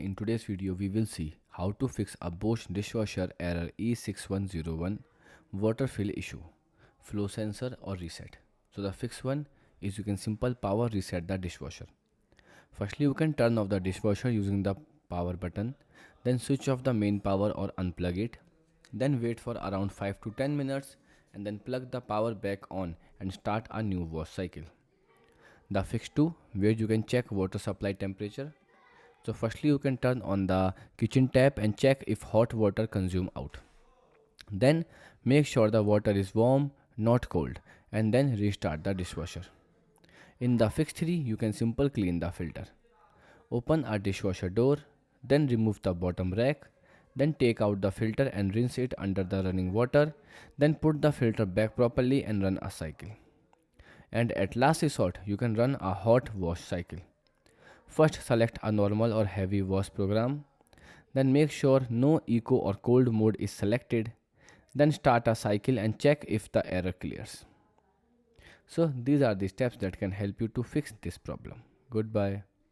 in today's video we will see how to fix a Bosch dishwasher error E6101 water fill issue, flow sensor or reset. So the fix one is you can simple power reset the dishwasher. Firstly you can turn off the dishwasher using the power button, then switch off the main power or unplug it, then wait for around 5 to 10 minutes and then plug the power back on and start a new wash cycle. The fix 2 where you can check water supply temperature. So firstly you can turn on the kitchen tap and check if hot water consume out. Then make sure the water is warm, not cold, and then restart the dishwasher. In the fix 3 you can simple clean the filter. Open a dishwasher door, then remove the bottom rack, then take out the filter and rinse it under the running water, then put the filter back properly and run a cycle. And at last resort you can run a hot wash cycle. First select a normal or heavy wash program, then make sure no eco or cold mode is selected, then start a cycle and check if the error clears. So these are the steps that can help you to fix this problem. Goodbye.